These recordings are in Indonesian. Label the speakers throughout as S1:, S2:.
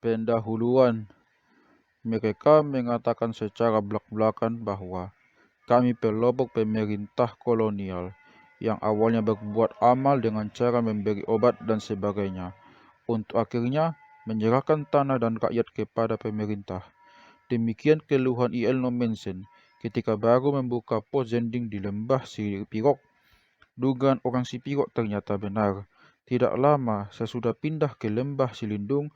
S1: Pendahuluan, mereka mengatakan secara belak-belakan bahwa kami kelompok pemerintah kolonial yang awalnya berbuat amal dengan cara memberi obat dan sebagainya, untuk akhirnya menyerahkan tanah dan rakyat kepada pemerintah. Demikian keluhan IL Nommensen ketika baru membuka pos Zending di lembah Sipirok. Dugaan orang Sipirok ternyata benar. Tidak lama sesudah pindah ke lembah Silindung,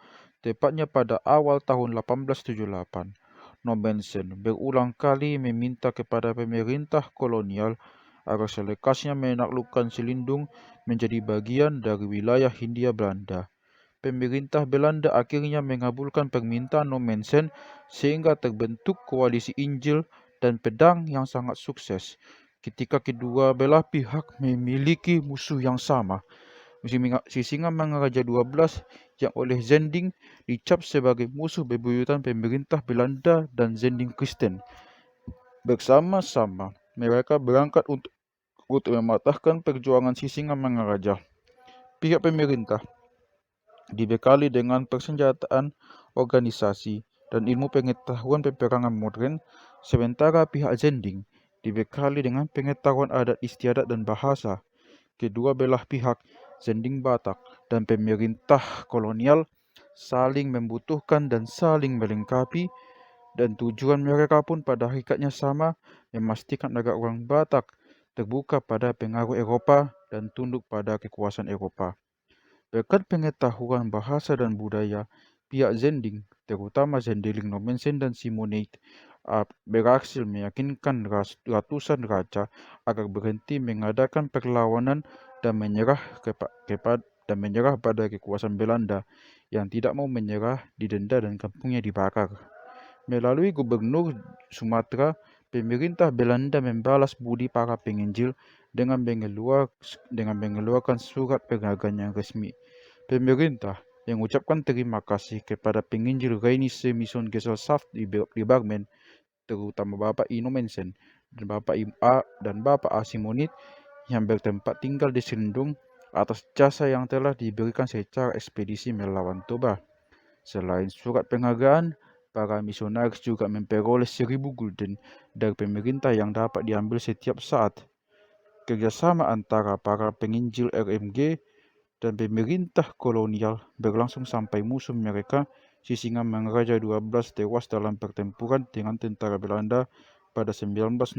S1: tepatnya pada awal tahun 1878, Nommensen berulang kali meminta kepada pemerintah kolonial agar selekasnya menaklukkan Silindung menjadi bagian dari wilayah Hindia Belanda. Pemerintah Belanda akhirnya mengabulkan permintaan Nommensen sehingga terbentuk koalisi Injil dan pedang yang sangat sukses. Ketika kedua belah pihak memiliki musuh yang sama, Sisingamangaraja 12 yang oleh Zending dicap sebagai musuh bebuyutan pemerintah Belanda dan Zending Kristen. Bersama-sama mereka berangkat untuk mematahkan perjuangan Sisingamangaraja. Pihak pemerintah dibekali dengan persenjataan, organisasi, dan ilmu pengetahuan peperangan modern, sementara pihak Zending dibekali dengan pengetahuan adat istiadat dan bahasa. Kedua belah pihak, Zending Batak dan pemerintah kolonial, saling membutuhkan dan saling melengkapi, dan tujuan mereka pun pada hakikatnya sama, memastikan agar orang Batak terbuka pada pengaruh Eropa dan tunduk pada kekuasaan Eropa. Berkat pengetahuan bahasa dan budaya, pihak Zending, terutama Zendeling Nommensen dan Simonite, berhasil meyakinkan ratusan raja agar berhenti mengadakan perlawanan dan menyerah pada kekuasaan Belanda yang tidak mau menyerah, didenda dan kampungnya dibakar. Melalui gubernur Sumatera, pemerintah Belanda membalas budi para penginjil dengan mengeluarkan surat penghargaan yang resmi. Pemerintah mengucapkan terima kasih kepada penginjil Reinise Mission Gesellschaft di Barmen, terutama Bapak I. Nommensen dan Bapak A. Simonit yang bertempat tinggal di Silindung atas jasa yang telah diberikan secara ekspedisi melawan Toba. Selain surat penghargaan, para misionaris juga memperoleh 1.000 gulden dari pemerintah yang dapat diambil setiap saat. Kerjasama antara para penginjil RMG dan pemerintah kolonial berlangsung sampai musuh mereka, Sisingamangaraja 12, tewas dalam pertempuran dengan tentara Belanda pada 1907.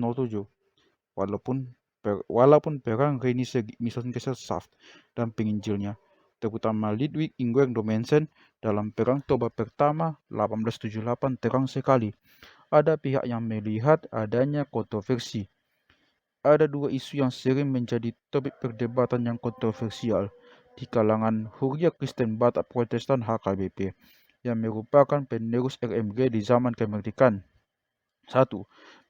S1: Walaupun perang Reinise Mission Gesellschaft dan penginjilnya, terutama Ludwig Ingwer Nommensen dalam Perang Toba pertama 1878 terang sekali, ada pihak yang melihat adanya kontroversi. Ada dua isu yang sering menjadi topik perdebatan yang kontroversial di kalangan Huria Kristen Batak Protestan HKBP yang merupakan penerus RMG di zaman kemerdekaan. 1.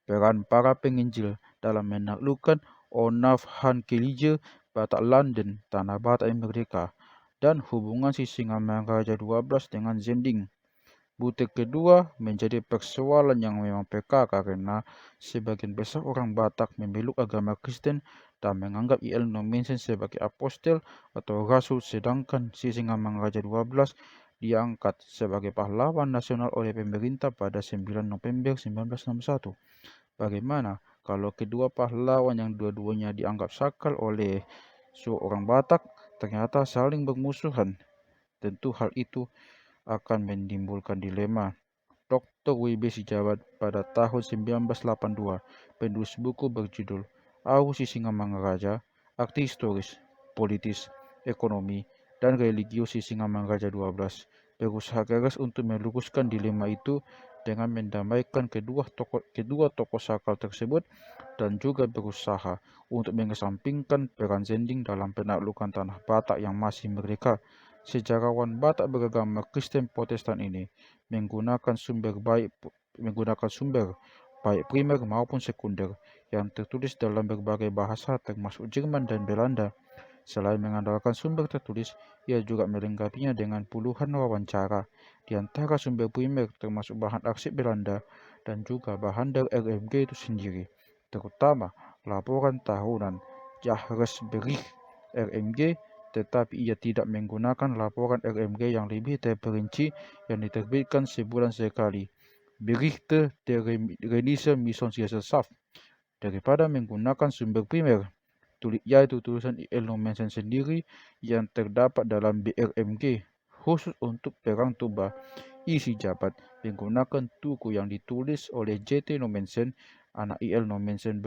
S1: Peran para penginjil dalam menaklukkan Onaf Han Kelije, Batak London, Tanah Batak yang merdeka, dan hubungan Sisingamangaraja 12 dengan Zending. Butir kedua menjadi persoalan yang memang peka karena sebagian besar orang Batak memeluk agama Kristen dan menganggap IL Nommensen sebagai apostel atau rasul, sedangkan Sisingamangaraja 12 diangkat sebagai pahlawan nasional oleh pemerintah pada 9 November 1961. Bagaimana kalau kedua pahlawan yang dua-duanya dianggap sakral oleh seorang Batak ternyata saling bermusuhan? Tentu hal itu akan menimbulkan dilema. Dr. W.B. Sijawat pada tahun 1982 penulis buku berjudul Au Sisingamangaraja, Arti Historis, Politis, Ekonomi, dan Religius Sisingamangaraja 12 berusaha keras untuk meluruskan dilema itu dengan mendamaikan kedua tokoh sakral tersebut dan juga berusaha untuk mengesampingkan peran Zending dalam penaklukan tanah Batak yang masih merdeka. Sejarawan Batak beragama Kristen Protestan ini menggunakan sumber baik primer maupun sekunder yang tertulis dalam berbagai bahasa termasuk Jerman dan Belanda. Selain mengandalkan sumber tertulis, ia juga melengkapinya dengan puluhan wawancara. Di antara sumber primer termasuk bahan arsip Belanda dan juga bahan dari RMG itu sendiri, terutama laporan tahunan Jahresbericht RMG tetapi ia tidak menggunakan laporan RMG yang lebih terperinci yang diterbitkan sebulan sekali. Berichte der Rheinische Missionsgesellschaft daripada menggunakan sumber primer, yaitu tulisan IL Nommensen sendiri yang terdapat dalam BRMG khusus untuk Perang Toba. Isi jabat menggunakan tuku yang ditulis oleh J.T. Nommensen, anak IL Nommensen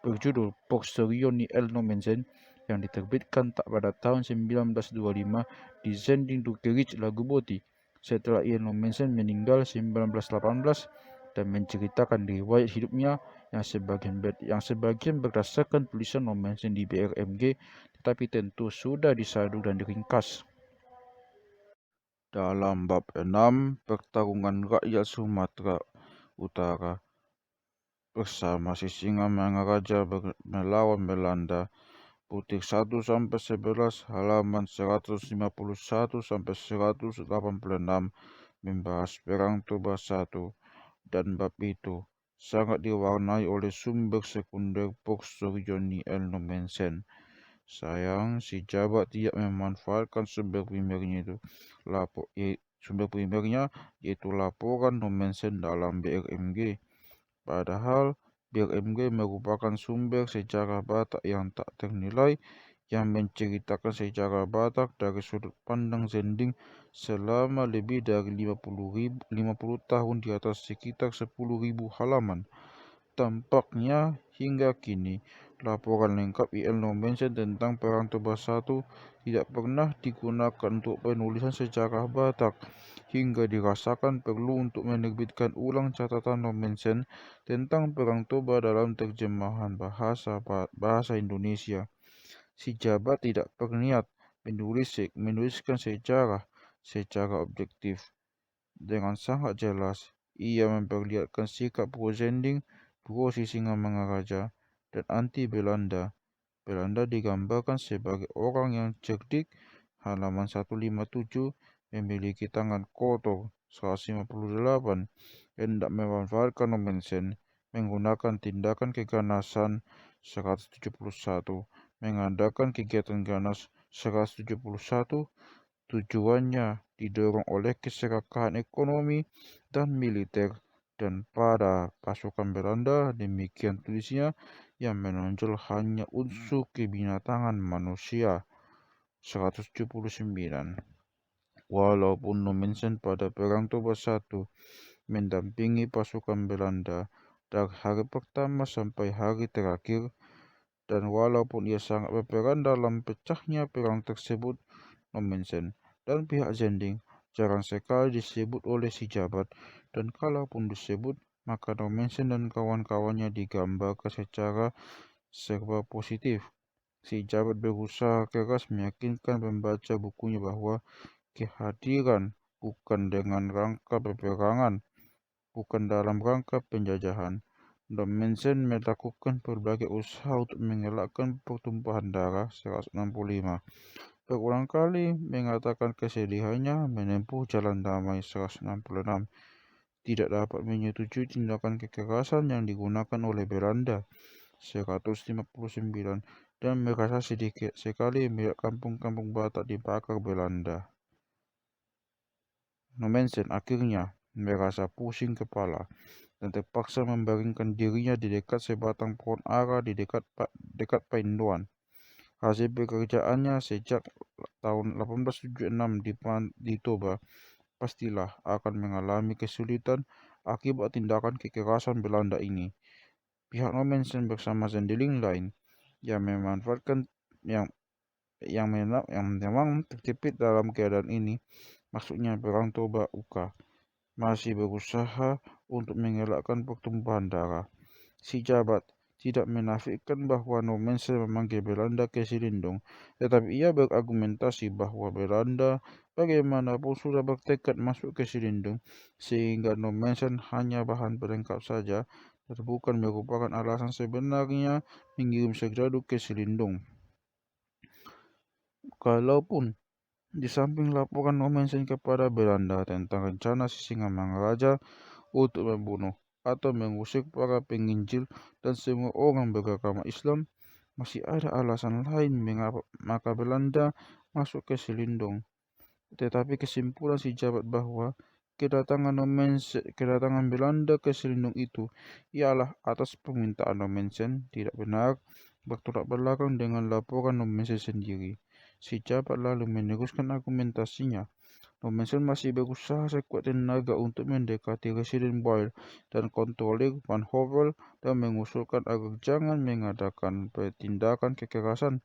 S1: berjudul Porcerion IL Nommensen yang diterbitkan pada tahun 1925 di Zending Dukerich Laguboti setelah IL Nommensen meninggal 1918 dan menceritakan riwayat hidupnya yang sebagian berdasarkan tulisan Nommensen di BRMG tetapi tentu sudah disadu dan diringkas. Dalam bab 6, pertarungan rakyat Sumatera Utara bersama Sisingamangaraja melawan Belanda, butir 1-11 halaman 151-186 membahas Perang Toba I, dan bab itu sangat diwarnai oleh sumber sekunder Porcerion IL Nommensen. Sayang, si jabat tidak memanfaatkan sumber primernya yaitu laporan Nommensen dalam BRMG. Padahal BRMG merupakan sumber sejarah Batak yang tak ternilai yang menceritakan sejarah Batak dari sudut pandang Zending selama lebih dari 50 tahun di atas sekitar 10.000 halaman. Tampaknya hingga kini laporan lengkap IL Nommensen tentang Perang Toba I tidak pernah digunakan untuk penulisan sejarah Batak, hingga dirasakan perlu untuk menerbitkan ulang catatan Nommensen tentang Perang Toba dalam terjemahan bahasa Indonesia. Si jabat tidak berniat menuliskan sejarah secara objektif. Dengan sangat jelas, ia memperlihatkan sikap pro-Zending, pro-Sisingamangaraja, dan anti-Belanda. Belanda digambarkan sebagai orang yang cerdik, halaman 157, memiliki tangan kotor, 158, hendak memanfaatkan Nommensen, menggunakan tindakan keganasan, 171, mengadakan kegiatan ganas, 171, tujuannya didorong oleh keserakahan ekonomi dan militer dan pada pasukan Belanda, demikian tulisnya, yang menonjol hanya unsur kebinatangan manusia. 179. Walaupun Nommensen pada Perang Toba I mendampingi pasukan Belanda dari hari pertama sampai hari terakhir, dan walaupun ia sangat berperan dalam pecahnya perang tersebut, Nommensen dan pihak Zending jarang sekali disebut oleh si jabat, dan kalaupun disebut, maka Nommensen dan kawan-kawannya digambarkan secara serba positif. Si jabat berusaha keras meyakinkan pembaca bukunya bahwa kehadiran bukan dengan rangka peperangan, bukan dalam rangka penjajahan. Nommensen melakukan berbagai usaha untuk mengelakkan pertumpahan darah, 165. Berulang kali mengatakan kesedihannya menempuh jalan damai, 166. Tidak dapat menyetujui tindakan kekerasan yang digunakan oleh Belanda, 159, dan merasa sedikit sekali melihat kampung-kampung Batak dibakar Belanda. Nommensen akhirnya merasa pusing kepala dan terpaksa membaringkan dirinya di dekat sebatang pohon ara di dekat Painduan. Hasil pekerjaannya sejak tahun 1876 di Toba pastilah akan mengalami kesulitan akibat tindakan kekerasan Belanda ini. Pihak Nommensen bersama Zendeling lain yang memanfaatkan yang memang terjepit dalam keadaan ini, maksudnya Perang Toba UK, masih berusaha untuk mengelakkan pertumpahan darah. Si jabat tidak menafikan bahwa Nommensen memanggil Belanda ke Silindung, tetapi ia berargumentasi bahwa Belanda bagaimanapun sudah bertekad masuk ke Silindung, sehingga Nommensen hanya bahan pelengkap saja dan bukan merupakan alasan sebenarnya mengirim serdadu ke Silindung. Kalaupun di samping laporan Nommensen kepada Belanda tentang rencana Sisingamangaraja untuk membunuh atau mengusir para penginjil dan semua orang beragama Islam, masih ada alasan lain mengapa Belanda masuk ke Selindung. Tetapi kesimpulan si jabat bahwa kedatangan Belanda ke Selindung itu ialah atas permintaan Nommensen tidak benar, bertolak belakang dengan laporan Nommensen sendiri. Si jabat lalu meneruskan argumentasinya. Nommensen masih berusaha sekuat tenaga untuk mendekati Residen Boyle dan Kontrolir Van Howell dan mengusulkan agar jangan mengadakan tindakan kekerasan.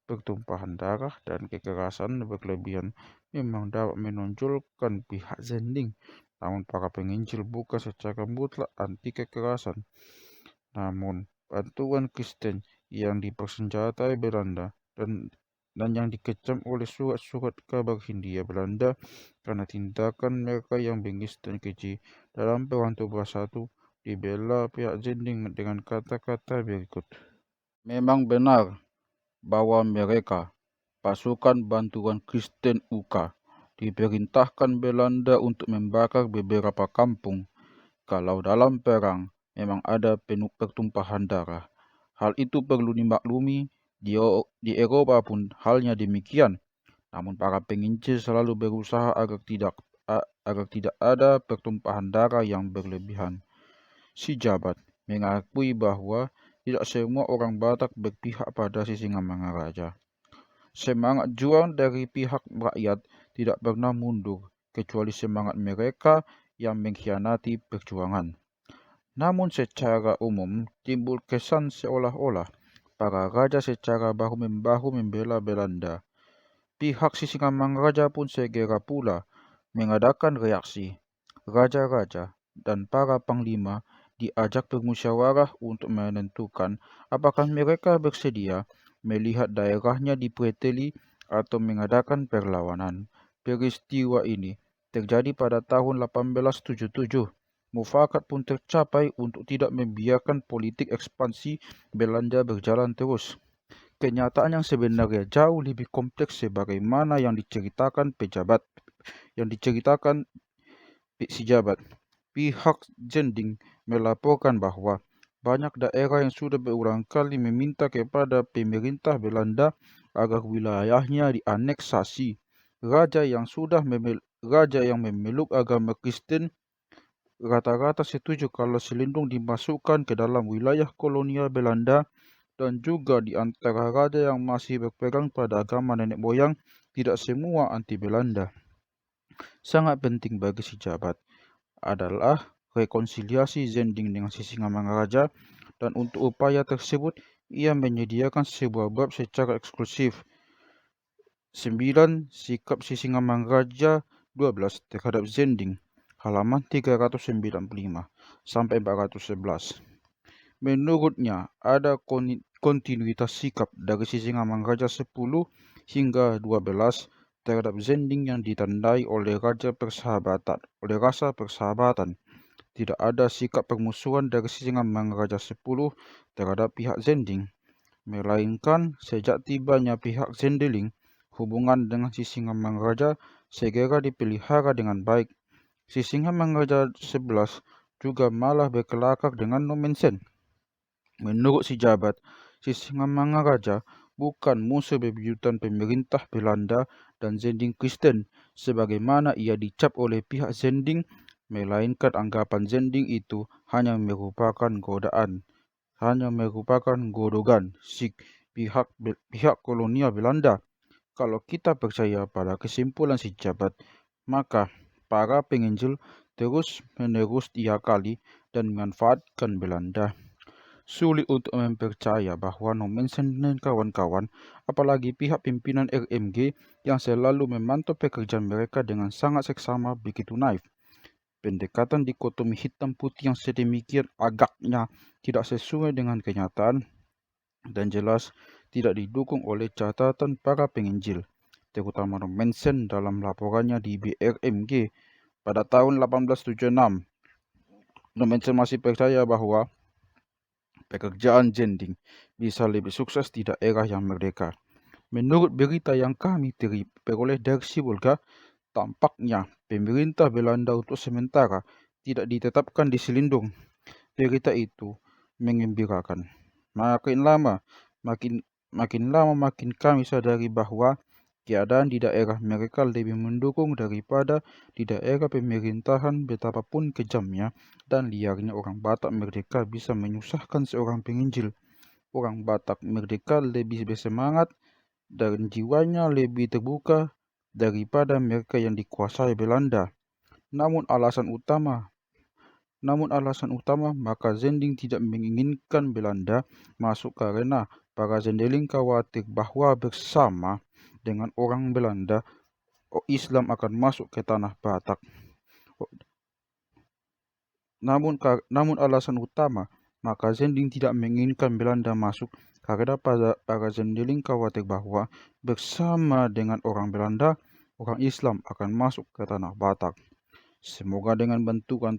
S1: Pertumpahan darah dan kekerasan berlebihan memang dapat menonjolkan pihak Zending, namun para penginjil bukan secara mutlak anti kekerasan. Namun, bantuan Kristen yang dipersenjatai Belanda dan yang dikecam oleh surat-surat kabar Hindia Belanda karena tindakan mereka yang bengis dan keji dalam Perang Toba I dibela pihak Zending dengan kata-kata berikut. Memang benar bahwa mereka, pasukan bantuan Kristen UK, diperintahkan Belanda untuk membakar beberapa kampung. Kalau dalam perang memang ada pertumpahan darah. Hal itu perlu dimaklumi, di Eropa pun halnya demikian. Namun para penginjil selalu berusaha agar tidak ada pertumpahan darah yang berlebihan. Si jabat mengakui bahwa tidak semua orang Batak berpihak pada Sisingamangaraja. Semangat juang dari pihak rakyat tidak pernah mundur, kecuali semangat mereka yang mengkhianati perjuangan. Namun secara umum timbul kesan seolah-olah para raja secara bahu-membahu membela Belanda. Pihak Sisingamangaraja pun segera pula mengadakan reaksi. Raja-raja dan para panglima diajak bermusyawarah untuk menentukan apakah mereka bersedia melihat daerahnya dipreteli atau mengadakan perlawanan. Peristiwa ini terjadi pada tahun 1877. Mufakat pun tercapai untuk tidak membiarkan politik ekspansi Belanda berjalan terus. Kenyataan yang sebenarnya jauh lebih kompleks sebagaimana yang diceritakan si jabat. Pihak Zending melaporkan bahwa banyak daerah yang sudah berulang kali meminta kepada pemerintah Belanda agar wilayahnya dianeksasi. Raja yang memeluk agama Kristen rata-rata setuju kalau Selindung dimasukkan ke dalam wilayah kolonial Belanda, dan juga di antara raja yang masih berpegang pada agama nenek moyang, tidak semua anti Belanda. Sangat penting bagi si jabat adalah rekonsiliasi Zending dengan Sisingamangaraja, dan untuk upaya tersebut ia menyediakan sebuah bab secara eksklusif. 9 Sikap Sisingamangaraja 12 terhadap Zending, halaman 395 sampai 411. Menurutnya ada kontinuitas sikap dari Sisingamangaraja 10 hingga 12 terhadap Zending yang ditandai oleh rasa persahabatan. Tidak ada sikap permusuhan dari Sisingamangaraja 10 terhadap pihak Zending, melainkan sejak tibanya pihak Zendeling, hubungan dengan Sisingamangaraja segera dipelihara dengan baik. Sisingamangaraja 11 juga malah berkelakar dengan Nommensen. Menurut si jabat, Sisingamangaraja bukan musuh bebuyutan pemerintah Belanda dan Zending Kristen sebagaimana ia dicap oleh pihak Zending, melainkan anggapan Zending itu hanya merupakan godogan pihak kolonial Belanda. Kalau kita percaya pada kesimpulan si jabat, maka para penginjil terus-menerus diakali dan memanfaatkan Belanda. Sulit untuk mempercaya bahwa Nommensen dan kawan-kawan, apalagi pihak pimpinan RMG yang selalu memantau pekerjaan mereka dengan sangat seksama, begitu naif. Pendekatan dikotomi hitam putih yang sedemikian agaknya tidak sesuai dengan kenyataan dan jelas tidak didukung oleh catatan para penginjil, terutama Nommensen dalam laporannya di BRMG pada tahun 1876. Nommensen masih percaya bahwa pekerjaan Zending bisa lebih sukses di daerah yang merdeka. Menurut berita yang kami peroleh dari Sibolga, tampaknya pemerintah Belanda untuk sementara tidak ditetapkan di Selindung. Berita itu mengembirakan. Makin lama, Makin lama makin kami sadari bahwa keadaan di daerah mereka lebih mendukung daripada di daerah pemerintahan, betapapun kejamnya dan liarnya orang Batak merdeka bisa menyusahkan seorang penginjil. Orang Batak merdeka lebih bersemangat dan jiwanya lebih terbuka daripada mereka yang dikuasai Belanda. Namun alasan utama maka Zending tidak menginginkan Belanda masuk karena para Zendeling khawatir bahwa bersama dengan orang Belanda, Islam akan masuk ke tanah Batak. Namun alasan utama maka Zending tidak menginginkan Belanda masuk karena para Zendeling khawatir bahwa bersama dengan orang Belanda, orang Islam akan masuk ke tanah Batak. Semoga dengan bantuan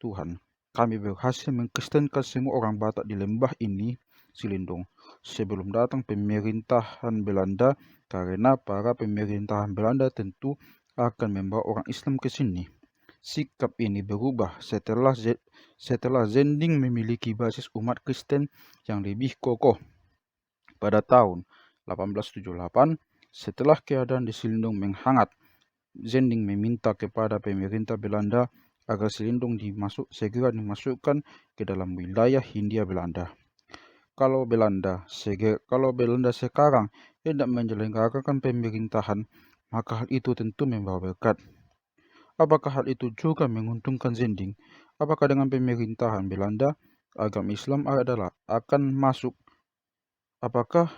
S1: Tuhan, kami berhasil mengkristenkan semua orang Batak di lembah ini, Silindung, sebelum datang pemerintahan Belanda, karena para pemerintahan Belanda tentu akan membawa orang Islam ke sini. Sikap ini berubah setelah Zending memiliki basis umat Kristen yang lebih kokoh. Pada tahun 1878, setelah keadaan di Silindung menghangat, Zending meminta kepada pemerintah Belanda agar Silindung segera dimasukkan ke dalam wilayah Hindia Belanda. Kalau Belanda sekarang hendak menyelenggarakan pemerintahan, maka hal itu tentu membawa berkat. Apakah hal itu juga menguntungkan Zending? Apakah dengan pemerintahan Belanda, agama Islam akan masuk? Apakah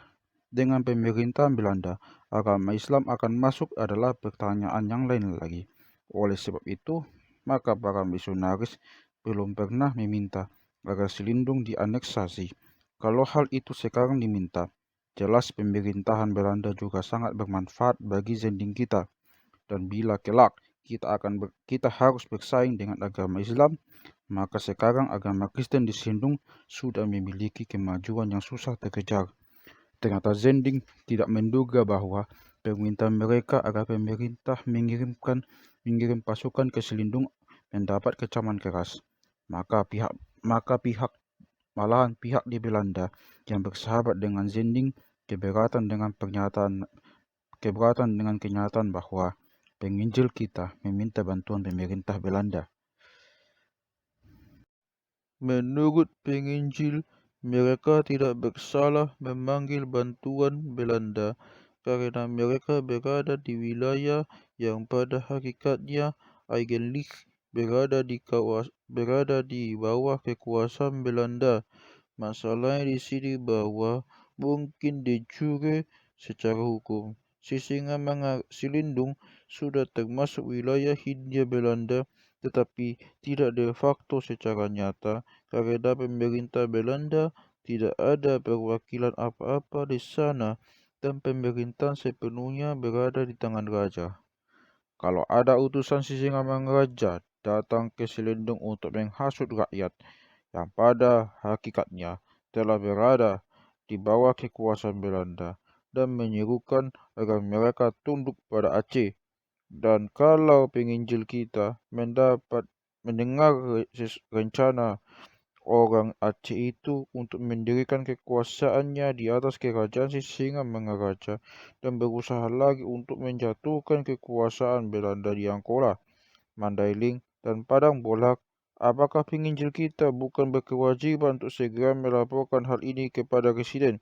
S1: dengan pemerintahan Belanda, agama Islam akan masuk adalah pertanyaan yang lain lagi. Oleh sebab itu, maka para misionaris belum pernah meminta agar Silindung dianeksasi. Kalau hal itu sekarang diminta, jelas pemerintahan Belanda juga sangat bermanfaat bagi Zending kita. Dan bila kelak kita harus bersaing dengan agama Islam, maka sekarang agama Kristen di Silindung sudah memiliki kemajuan yang susah terkejar. Ternyata Zending tidak menduga bahwa permintaan mereka agar pemerintah mengirim pasukan ke Silindung mendapat kecaman keras. Malahan pihak di Belanda yang bersahabat dengan Zending keberatan dengan kenyataan bahwa penginjil kita meminta bantuan pemerintah Belanda. Menurut penginjil, mereka tidak bersalah memanggil bantuan Belanda karena mereka berada di wilayah yang pada hakikatnya eigentlich berada di bawah kekuasaan Belanda. Masalahnya di sini bahwa mungkin de jure secara hukum Silindung sudah termasuk wilayah Hindia Belanda, tetapi tidak de facto secara nyata karena pemerintah Belanda tidak ada perwakilan apa-apa di sana dan pemerintahan sepenuhnya berada di tangan raja. Kalau ada utusan Sisingamangaraja datang ke Silindung untuk menghasut rakyat yang pada hakikatnya telah berada di bawah kekuasaan Belanda dan menyerukan agar mereka tunduk pada Aceh. Dan kalau penginjil kita mendengar rencana orang Aceh itu untuk mendirikan kekuasaannya di atas kerajaan Sisingamangaraja dan berusaha lagi untuk menjatuhkan kekuasaan Belanda di Angkola, Mandailing, dan Padang Bolak, apakah penginjil kita bukan berkewajiban untuk segera melaporkan hal ini kepada Presiden?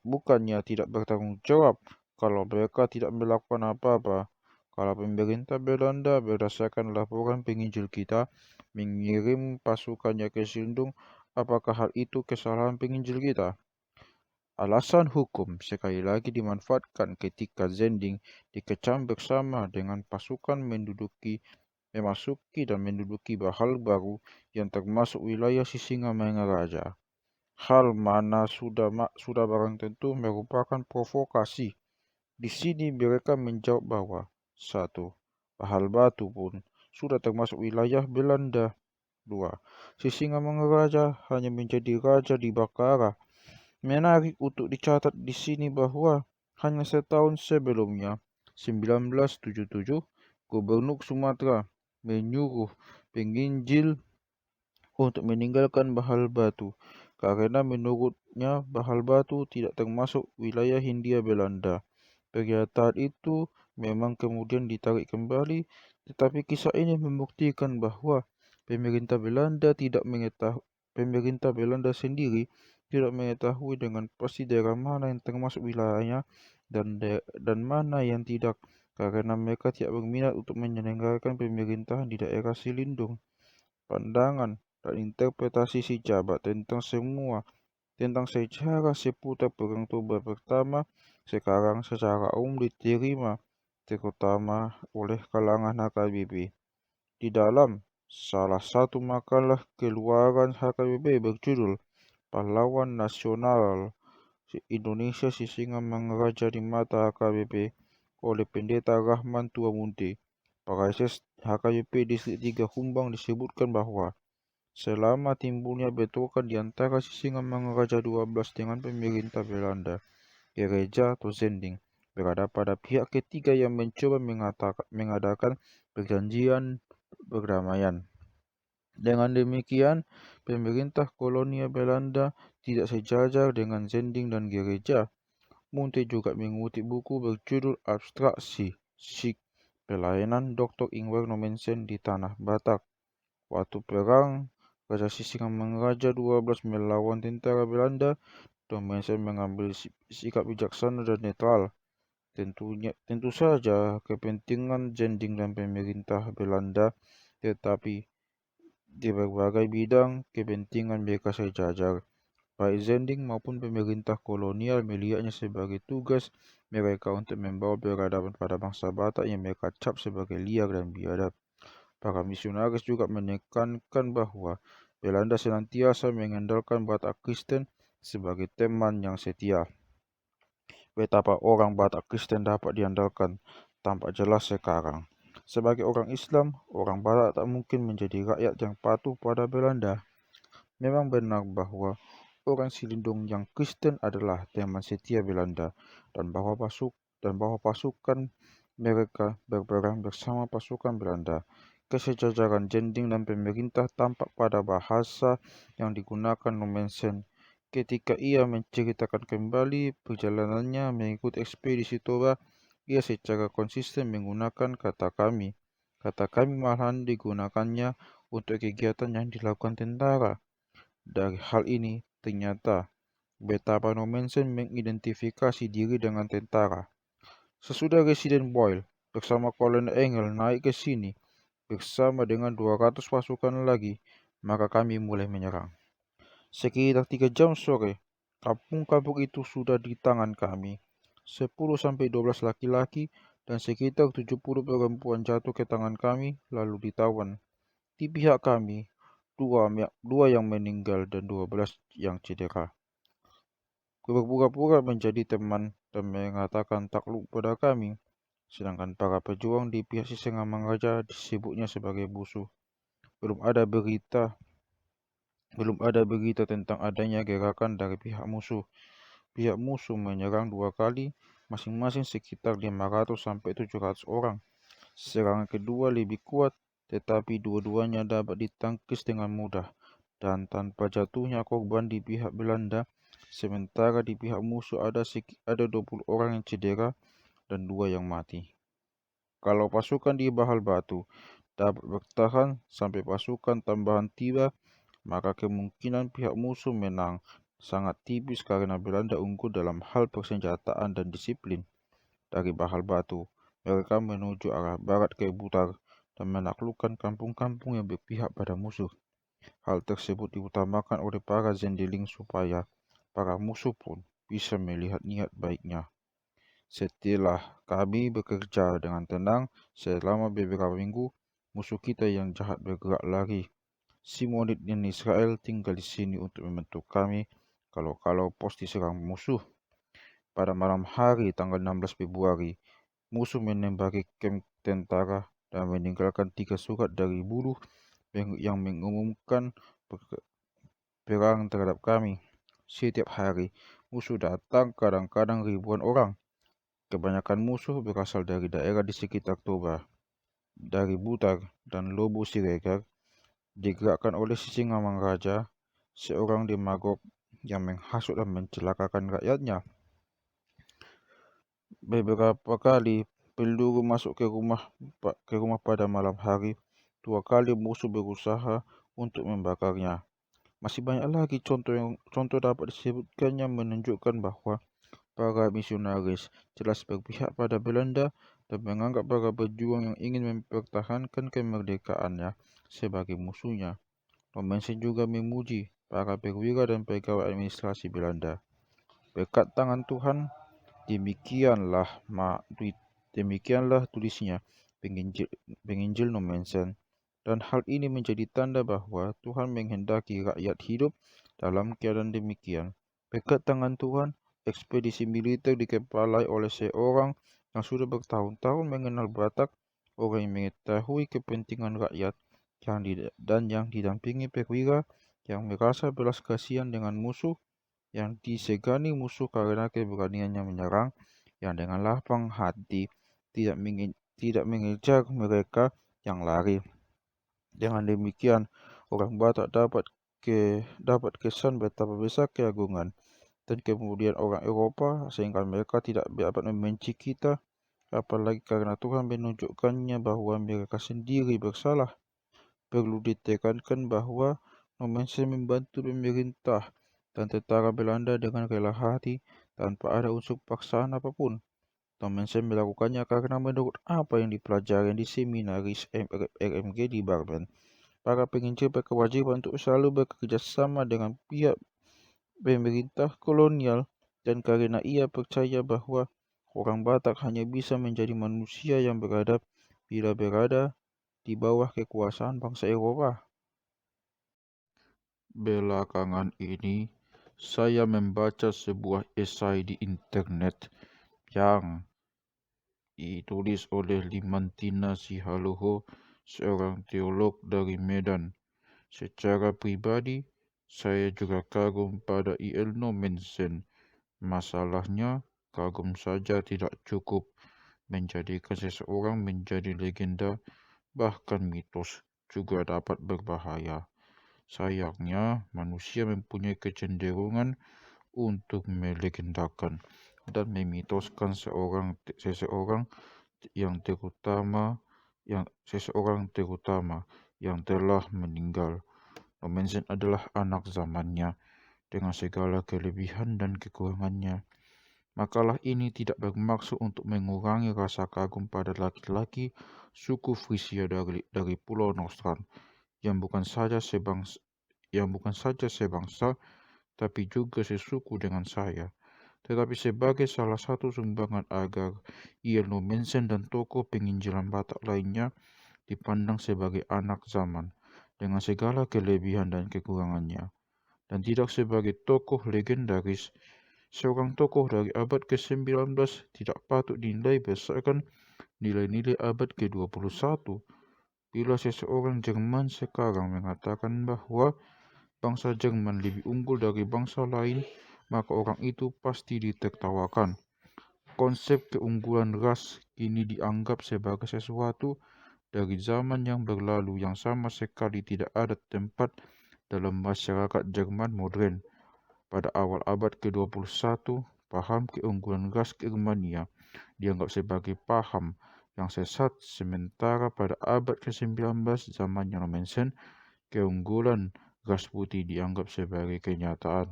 S1: Bukannya tidak bertanggung jawab kalau mereka tidak melakukan apa-apa? Kalau pemerintah Belanda berdasarkan laporan penginjil kita mengirim pasukannya ke Silindung, apakah hal itu kesalahan penginjil kita? Alasan hukum sekali lagi dimanfaatkan ketika Zending dikecam bersama dengan pasukan memasuki dan menduduki Bahal Baru yang termasuk wilayah Sisingamangaraja. Hal mana sudah barang tentu merupakan provokasi. Di sini mereka menjawab bahwa 1. Bahal Batu pun sudah termasuk wilayah Belanda. 2. Sisingamangaraja hanya menjadi raja di Bakara. Menarik untuk dicatat di sini bahwa hanya setahun sebelumnya, 1977, Gubernur Sumatera menyuruh penginjil untuk meninggalkan Bahal Batu karena menurutnya Bahal Batu tidak termasuk wilayah Hindia Belanda. Pernyataan itu memang kemudian ditarik kembali, tetapi kisah ini membuktikan bahwa pemerintah Belanda sendiri tidak mengetahui dengan pasti daerah mana yang termasuk wilayahnya dan mana yang tidak, karena mereka tidak berminat untuk menyelenggarakan pemerintahan di daerah Silindung. Pandangan dan interpretasi si Jabat tentang sejarah seputar Perang Toba Pertama sekarang secara umum diterima, terutama oleh kalangan HKBP. Di dalam salah satu makalah keluaran HKBP berjudul Pahlawan Nasional Indonesia Sisingamangaraja di Mata HKBP oleh Pendeta Rahman Tuamunte, Paraises HKBP Distrik 3 Humbang, disebutkan bahwa selama timbulnya bentrokan di antara Sisingamangaraja 12 dengan pemerintah Belanda, gereja atau Zending berada pada pihak ketiga yang mencoba mengadakan perjanjian perdamaian. Dengan demikian, pemerintah kolonial Belanda tidak sejajar dengan Zending dan gereja. Munte juga mengutip buku berjudul Abstraksi Sikh, Pelayanan Dr. Ingwer Nommensen di Tanah Batak. Waktu perang Raja Sisingamangaraja 12 melawan tentara Belanda, Nommensen mengambil sikap bijaksana dan netral. Tentu saja kepentingan Zending dan pemerintah Belanda, tetapi di berbagai bidang kepentingan mereka sejajar. Baik Zending maupun pemerintah kolonial melihatnya sebagai tugas mereka untuk membawa peradaban pada bangsa Batak yang mereka cap sebagai liar dan biadab. Para misionaris juga menekankan bahwa Belanda senantiasa mengandalkan Batak Kristen sebagai teman yang setia. Betapa orang Batak Kristen dapat diandalkan tampak jelas sekarang. Sebagai orang Islam, orang Batak tak mungkin menjadi rakyat yang patuh pada Belanda. Memang benar bahwa orang Silindung yang Kristen adalah teman setia Belanda dan bahwa pasukan mereka berperang bersama pasukan Belanda. Kesejajaran Zending dan pemerintah tampak pada bahasa yang digunakan Nommensen ketika ia menceritakan kembali perjalanannya mengikuti ekspedisi Toba. Ia secara konsisten menggunakan kata kami. Kata kami malahan digunakannya untuk kegiatan yang dilakukan tentara. Dari hal ini, ternyata betapa Nommensen mengidentifikasi diri dengan tentara. Sesudah Residen Boyle bersama Kolonel Engel naik ke sini bersama dengan 200 pasukan lagi, maka kami mulai menyerang. Sekitar 3 jam sore, kampung-kampung itu sudah di tangan kami. 10-12 laki-laki dan sekitar 70 perempuan jatuh ke tangan kami lalu ditawan. Di pihak kami, dua yang meninggal dan 12 yang cedera. Berpura-pura menjadi teman dan mengatakan takluk pada kami, sedangkan para pejuang di pihak Sisingamangaraja disebutnya sebagai musuh. Belum ada berita tentang adanya gerakan dari pihak musuh. Pihak musuh menyerang 2 kali, masing-masing sekitar 500-700 orang. Serangan kedua lebih kuat, tetapi dua-duanya dapat ditangkis dengan mudah dan tanpa jatuhnya korban di pihak Belanda, sementara di pihak musuh ada 20 orang yang cedera dan 2 yang mati. Kalau pasukan di Bahal Batu dapat bertahan sampai pasukan tambahan tiba, maka kemungkinan pihak musuh menang sangat tipis karena Belanda unggul dalam hal persenjataan dan disiplin. Dari Bahal Batu, mereka menuju arah barat ke Butar dan menaklukkan kampung-kampung yang berpihak pada musuh. Hal tersebut diutamakan oleh para Zendeling supaya para musuh pun bisa melihat niat baiknya. Setelah kami bekerja dengan tenang selama beberapa minggu, musuh kita yang jahat bergerak lari. Simonid dan Israel tinggal di sini untuk membantu kami kalau pos diserang musuh. Pada malam hari tanggal 16 Februari, musuh menembaki kamp tentara dan meninggalkan 3 surat dari buruh yang mengumumkan perang terhadap kami. Setiap hari, musuh datang, kadang-kadang ribuan orang. Kebanyakan musuh berasal dari daerah di sekitar Toba, dari Butar dan Lobo Siregar, digerakkan oleh Sisingamangaraja seorang demagog yang menghasut dan mencelakakan rakyatnya. Beberapa kali peluru masuk ke rumah pada malam hari. 2 kali musuh berusaha untuk membakarnya. Masih banyak lagi contoh dapat disebutkan yang menunjukkan bahwa para misionaris jelas berpihak pada Belanda dan menganggap para pejuang yang ingin mempertahankan kemerdekaannya sebagai musuhnya. Nommensen juga memuji para perwira dan pegawai administrasi Belanda. Berkat tangan Tuhan, demikianlah tulisnya penginjil Nommensen, dan hal ini menjadi tanda bahwa Tuhan menghendaki rakyat hidup dalam keadaan demikian. Berkat tangan Tuhan, ekspedisi militer dikepalai oleh seorang yang sudah bertahun-tahun mengenal Batak, orang yang mengetahui kepentingan rakyat, dan yang didampingi perwira yang merasa belas kasihan dengan musuh, yang disegani musuh karena keberaniannya menyerang, yang dengan lapang hati tidak mengejar mereka yang lari. Dengan demikian, orang Batak dapat kesan betapa besar keagungan, dan kemudian orang Eropa, sehingga mereka tidak dapat membenci kita, apalagi karena Tuhan menunjukkannya bahwa mereka sendiri bersalah. Perlu ditekankan bahwa Nommensen membantu pemerintah dan tentara Belanda dengan rela hati tanpa ada unsur paksaan apapun. Nommensen melakukannya karena menurut apa yang dipelajari di seminaris RMG di Barmen, para penginjil berkewajiban untuk selalu bekerja sama dengan pihak pemerintah kolonial, dan karena ia percaya bahwa orang Batak hanya bisa menjadi manusia yang beradab bila berada di bawah kekuasaan bangsa Eropa. Belakangan ini, saya membaca sebuah esai di internet yang ditulis oleh Limantina Sihaloho, seorang teolog dari Medan. Secara pribadi, saya juga kagum pada I.L. Nommensen. Masalahnya, kagum saja tidak cukup menjadikan seseorang menjadi legenda, bahkan mitos juga dapat berbahaya. Sayangnya, manusia mempunyai kecenderungan untuk melegendakan dan memitoskan seseorang terutama yang telah meninggal. Nommensen adalah anak zamannya dengan segala kelebihan dan kekurangannya. Makalah ini tidak bermaksud untuk mengurangi rasa kagum pada laki-laki suku Frisia dari Pulau Nostrand yang bukan saja sebangsa, tapi juga sesuku dengan saya, tetapi sebagai salah satu sumbangan agar I.L. Nommensen dan tokoh penginjilan Batak lainnya dipandang sebagai anak zaman dengan segala kelebihan dan kekurangannya, dan tidak sebagai tokoh legendaris. Seorang tokoh dari abad ke-19 tidak patut dinilai berdasarkan nilai-nilai abad ke-21. Bila seseorang Jerman sekarang mengatakan bahwa bangsa Jerman lebih unggul dari bangsa lain, maka orang itu pasti ditertawakan. Konsep keunggulan ras kini dianggap sebagai sesuatu dari zaman yang berlalu yang sama sekali tidak ada tempat dalam masyarakat Jerman modern. Pada awal abad ke-21, paham keunggulan ras Germania dianggap sebagai paham yang sesat, sementara pada abad ke-19 zaman Nommensen, keunggulan ras putih dianggap sebagai kenyataan.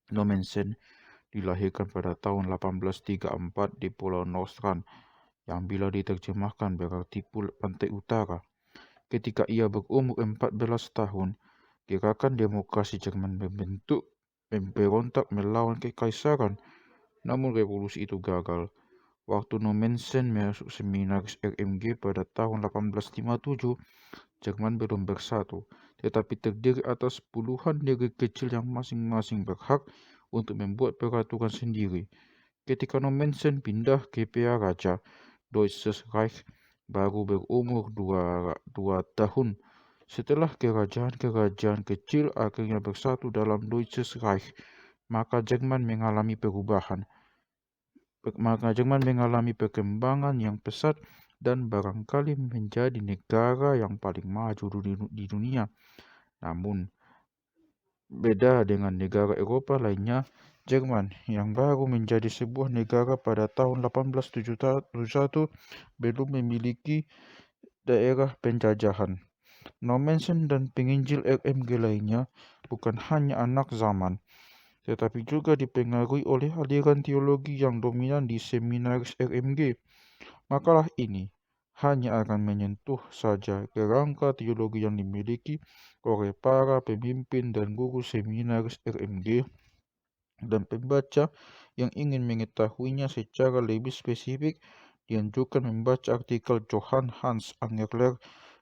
S1: Nommensen dilahirkan pada tahun 1834 di Pulau Nostrand, yang bila diterjemahkan berarti pantai utara. Ketika ia berumur 14 tahun, gerakan demokrasi Jerman memberontak melawan kekaisaran, namun revolusi itu gagal. Waktu Nommensen masuk seminaris RMG pada tahun 1857, Jerman belum bersatu, tetapi terdiri atas puluhan negeri kecil yang masing-masing berhak untuk membuat peraturan sendiri. Ketika Nommensen pindah ke Raja Deutsches Reich, baru berumur 2 tahun. Setelah kerajaan-kerajaan kecil akhirnya bersatu dalam Deutsches Reich, maka Jerman mengalami perkembangan yang pesat dan barangkali menjadi negara yang paling maju di dunia. Namun, Beda dengan negara Eropa lainnya, Jerman yang baru menjadi sebuah negara pada tahun 1871 belum memiliki daerah penjajahan. Nommensen dan penginjil RMG lainnya bukan hanya anak zaman, tetapi juga dipengaruhi oleh aliran teologi yang dominan di seminaris RMG. Makalah ini hanya akan menyentuh saja kerangka teologi yang dimiliki oleh para pemimpin dan guru seminaris RMG, dan pembaca yang ingin mengetahuinya secara lebih spesifik dianjurkan membaca artikel Johann Hans Angerler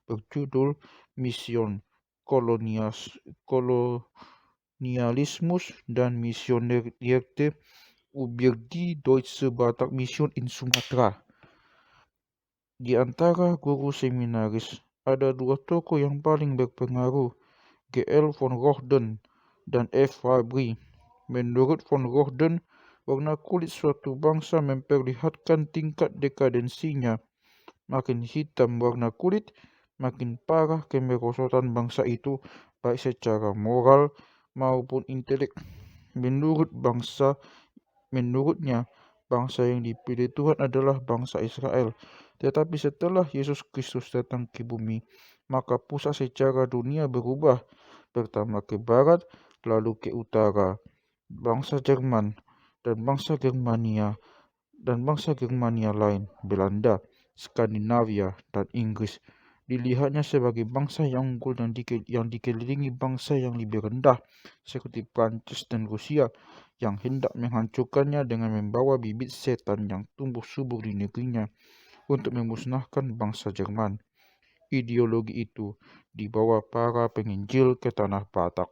S1: berjudul Mission Kolonialismus dan Missionierte über die Deutsche Batak Mission in Sumatera. Di antara guru seminaris, ada dua tokoh yang paling berpengaruh, G.L. von Rohden dan F. Fabry. Menurut von Rohden, warna kulit suatu bangsa memperlihatkan tingkat dekadensinya. Makin hitam warna kulit, makin parah kemerosotan bangsa itu, baik secara moral maupun intelek. Menurutnya, bangsa yang dipilih Tuhan adalah bangsa Israel. Tetapi setelah Yesus Kristus datang ke bumi, maka pusat secara dunia berubah, pertama ke barat, lalu ke utara. Bangsa Jerman dan bangsa Germania lain, Belanda, Skandinavia, dan Inggris, dilihatnya sebagai bangsa yang unggul yang dikelilingi bangsa yang lebih rendah, seperti Prancis dan Rusia, yang hendak menghancurkannya dengan membawa bibit setan yang tumbuh subur di negerinya untuk memusnahkan bangsa Jerman. Ideologi itu dibawa para penginjil ke tanah Batak.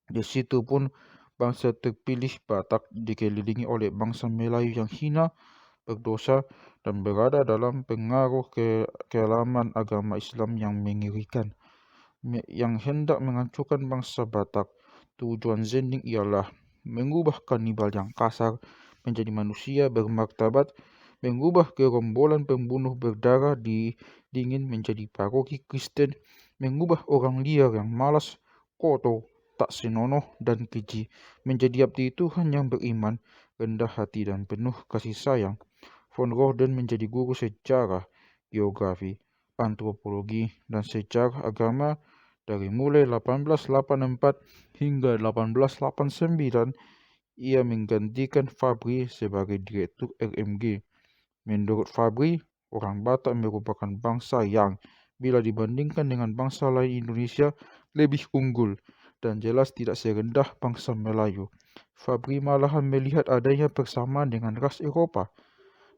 S1: Di situ pun bangsa terpilih Batak dikelilingi oleh bangsa Melayu yang hina, berdosa, dan berada dalam pengaruh kealaman agama Islam yang mengerikan, yang hendak menghancurkan bangsa Batak. Tujuan Zending ialah mengubah kanibal yang kasar menjadi manusia bermartabat, mengubah gerombolan pembunuh berdarah dingin menjadi paroki Kristen, mengubah orang liar yang malas, kotor, tak senonoh, dan keji menjadi abdi Tuhan yang beriman, rendah hati, dan penuh kasih sayang. Von Rohden menjadi guru sejarah, geografi, antropologi, dan sejarah agama dari mulai 1884 hingga 1889. Ia menggantikan Fabry sebagai direktur RMG. Menurut Fabry, orang Batak merupakan bangsa yang, bila dibandingkan dengan bangsa lain Indonesia, lebih unggul dan jelas tidak serendah bangsa Melayu. Fabry malahan melihat adanya persamaan dengan ras Eropa.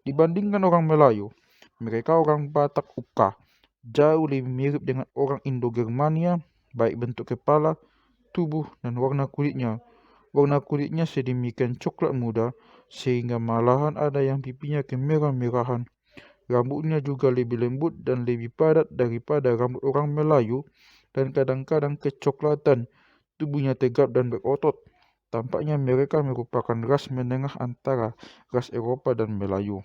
S1: Dibandingkan orang Melayu, mereka orang Batak Uka jauh lebih mirip dengan orang Indo-Germania, baik bentuk kepala, tubuh, dan warna kulitnya. Warna kulitnya sedemikian coklat muda, sehingga malahan ada yang pipinya kemerah-merahan. Rambutnya juga lebih lembut dan lebih padat daripada rambut orang Melayu, dan kadang-kadang kecoklatan. Tubuhnya tegap dan berotot. Tampaknya mereka merupakan ras menengah antara ras Eropa dan Melayu.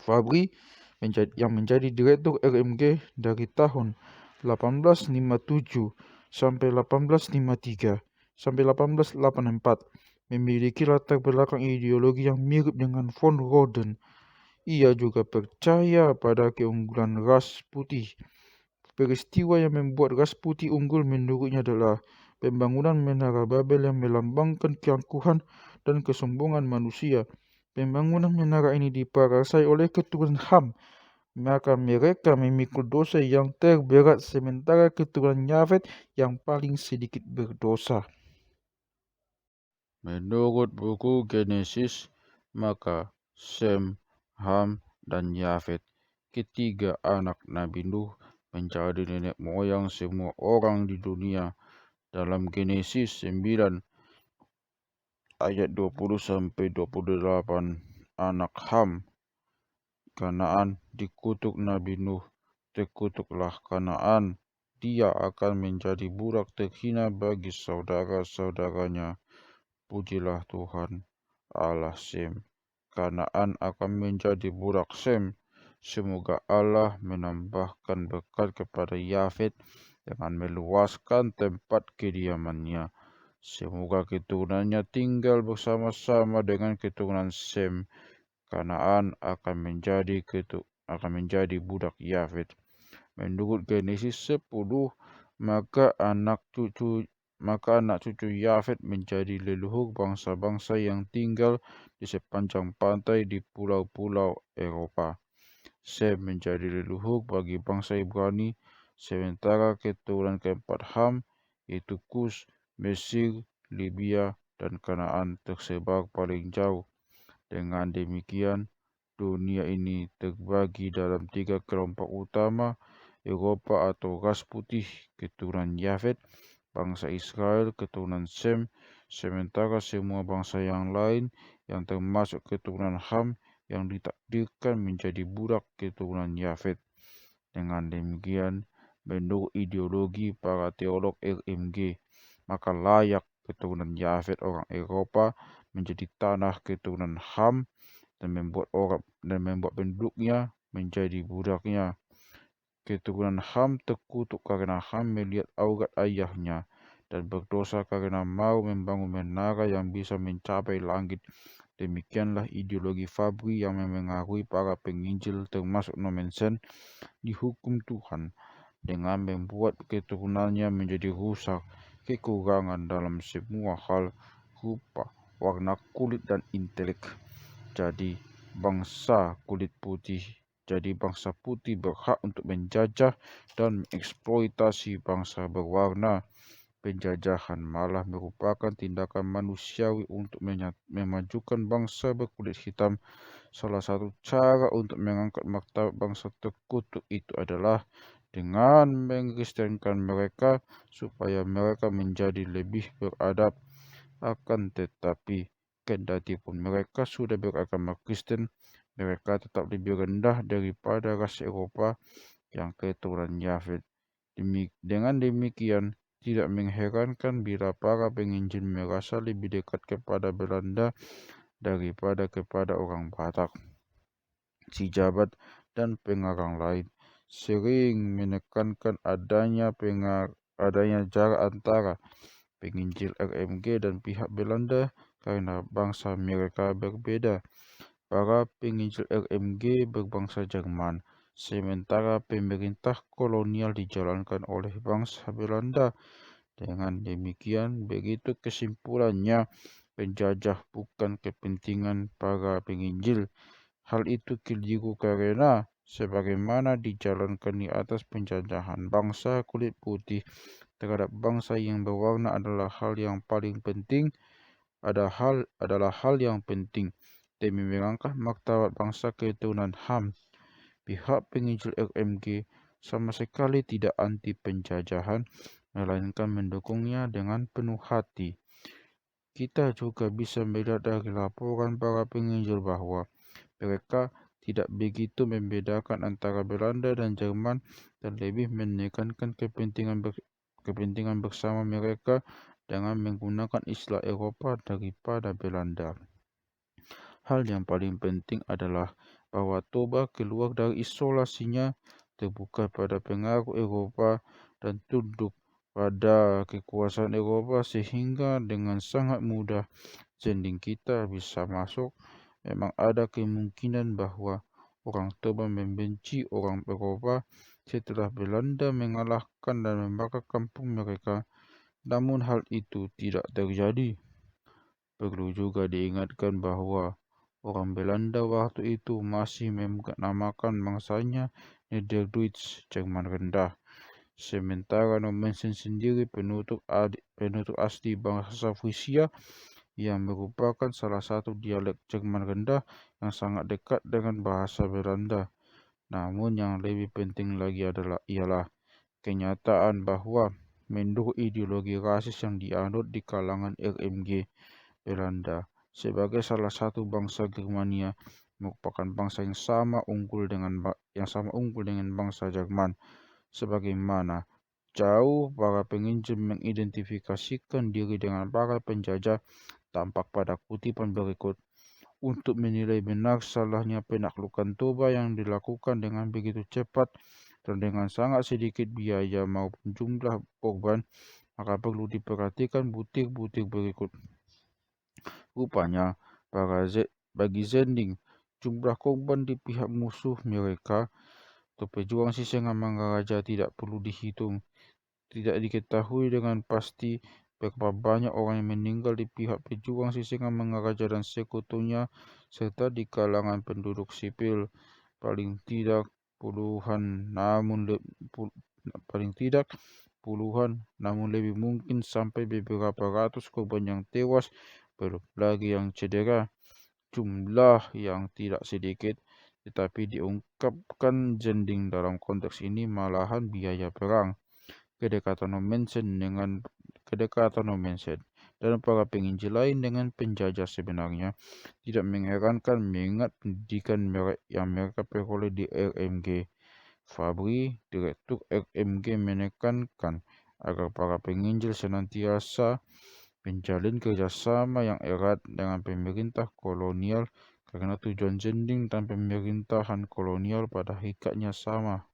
S1: Fabry yang menjadi direktur RMG dari tahun 1857 sampai 1853 sampai 1884, memiliki latar belakang ideologi yang mirip dengan von Rohden. Ia juga percaya pada keunggulan ras putih. Peristiwa yang membuat ras putih unggul menurutnya adalah pembangunan Menara Babel yang melambangkan keangkuhan dan kesombongan manusia. Pembangunan menara ini diprakarsai oleh keturunan Ham, maka mereka memikul dosa yang terberat, sementara keturunan Yafet yang paling sedikit berdosa. Menurut buku Genesis, maka Sem, Ham, dan Yafet, ketiga anak Nabi Nuh, menjadi nenek moyang semua orang di dunia. Dalam Genesis 9 ayat 20-28, anak Ham, Kanaan, dikutuk Nabi Nuh. Terkutuklah Kanaan, dia akan menjadi budak terhina bagi saudara-saudaranya. Pujilah Tuhan, Allah Sem. Kanaan akan menjadi budak Sem. Semoga Allah menambahkan berkat kepada Yafet dengan meluaskan tempat kediamannya. Semoga keturunannya tinggal bersama-sama dengan keturunan Sem. Kanaan akan menjadi budak Yafet. Menurut Genesis 10, maka anak cucu Yafet menjadi leluhur bangsa-bangsa yang tinggal di sepanjang pantai di pulau-pulau Eropa. Sem menjadi leluhur bagi bangsa Ibrani, sementara keturunan keempat Ham, yaitu Kus, Mesir, Libya, dan Kanaan tersebar paling jauh. Dengan demikian, dunia ini terbagi dalam 3 kelompok utama: Eropa atau ras putih keturunan Yafet, bangsa Israel keturunan Sem, sementara semua bangsa yang lain yang termasuk keturunan Ham yang ditakdirkan menjadi budak keturunan Yafet. Dengan demikian, menurut ideologi para teolog RMG, maka layak keturunan Yafet orang Eropa menjadi tanah keturunan Ham dan membuat penduduknya menjadi budaknya. Keturunan Ham terkutuk karena Ham melihat aurat ayahnya dan berdosa karena mau membangun menara yang bisa mencapai langit. Demikianlah ideologi Fabri yang memengaruhi para penginjil termasuk Nommensen di hukum Tuhan dengan membuat keturunannya menjadi rusak, kekurangan dalam semua hal, rupa, warna kulit, dan intelek. Jadi bangsa putih berhak untuk menjajah dan mengeksploitasi bangsa berwarna. Penjajahan malah merupakan tindakan manusiawi untuk memajukan bangsa berkulit hitam. Salah satu cara untuk mengangkat martabat bangsa terkutuk itu adalah dengan mengkristenkan mereka supaya mereka menjadi lebih beradab. Akan tetapi, kendati pun mereka sudah beragama Kristen, mereka tetap lebih rendah daripada ras Eropa yang keturunan Yafet. Dengan demikian, tidak mengherankan bila para penginjil merasa lebih dekat kepada Belanda daripada kepada orang Batak. Si jabat dan pengarang lain sering menekankan adanya jarak antara penginjil RMG dan pihak Belanda karena bangsa mereka berbeda. Para penginjil RMG berbangsa Jerman, sementara pemerintah kolonial dijalankan oleh bangsa Belanda. Dengan demikian, begitu kesimpulannya, penjajah bukan kepentingan para penginjil. Hal itu keliru karena sebagaimana dijalankan di atas penjajahan bangsa kulit putih terhadap bangsa yang berwarna adalah hal yang penting demi mengangkat martabat bangsa keturunan Ham. Pihak penginjil RMG sama sekali tidak anti penjajahan, melainkan mendukungnya dengan penuh hati. Kita juga bisa melihat dari laporan para penginjil bahwa mereka tidak begitu membedakan antara Belanda dan Jerman dan lebih menekankan kepentingan bersama mereka dengan menggunakan istilah Eropa daripada Belanda. Hal yang paling penting adalah bahwa Toba keluar dari isolasinya, terbuka pada pengaruh Eropa, dan tunduk pada kekuasaan Eropa sehingga dengan sangat mudah sending kita bisa masuk. Memang ada kemungkinan bahwa orang Toba membenci orang Eropa setelah Belanda mengalahkan dan membakar kampung mereka, namun hal itu tidak terjadi. Perlu juga diingatkan bahwa orang Belanda waktu itu masih menamakan bangsanya Nederduits, Jerman rendah. Sementara Nommensen sendiri penutur asli bahasa Frisia yang merupakan salah satu dialek Jerman rendah yang sangat dekat dengan bahasa Belanda. Namun yang lebih penting lagi ialah kenyataan bahwa menurut ideologi rasis yang dianut di kalangan RMG, Belanda sebagai salah satu bangsa Germania merupakan bangsa yang sama unggul dengan bangsa Jerman. Sebagaimana jauh para penginjil mengidentifikasikan diri dengan para penjajah, tampak pada kutipan berikut. Untuk menilai benar salahnya penaklukan Toba yang dilakukan dengan begitu cepat dan dengan sangat sedikit biaya maupun jumlah korban, maka perlu diperhatikan butir-butir berikut. Rupanya, bagi Zending, jumlah korban di pihak musuh mereka atau pejuang Sisingamangaraja tidak perlu dihitung. Tidak diketahui dengan pasti berapa banyak orang yang meninggal di pihak pejuang Sisingamangaraja dan sekutunya serta di kalangan penduduk sipil. Paling tidak puluhan, namun lebih mungkin sampai beberapa ratus korban yang tewas, belum lagi yang cedera. Jumlah yang tidak sedikit, tetapi diungkapkan Zending dalam konteks ini malahan biaya perang. Kedekatan Nommensen dan para penginjil lain dengan penjajah sebenarnya tidak mengherankan mengingat pendidikan yang mereka peroleh di RMG. Fabri, Direktur RMG, menekankan agar para penginjil senantiasa menjalin kerjasama yang erat dengan pemerintah kolonial karena tujuan Zending dan pemerintahan kolonial pada hakikatnya sama.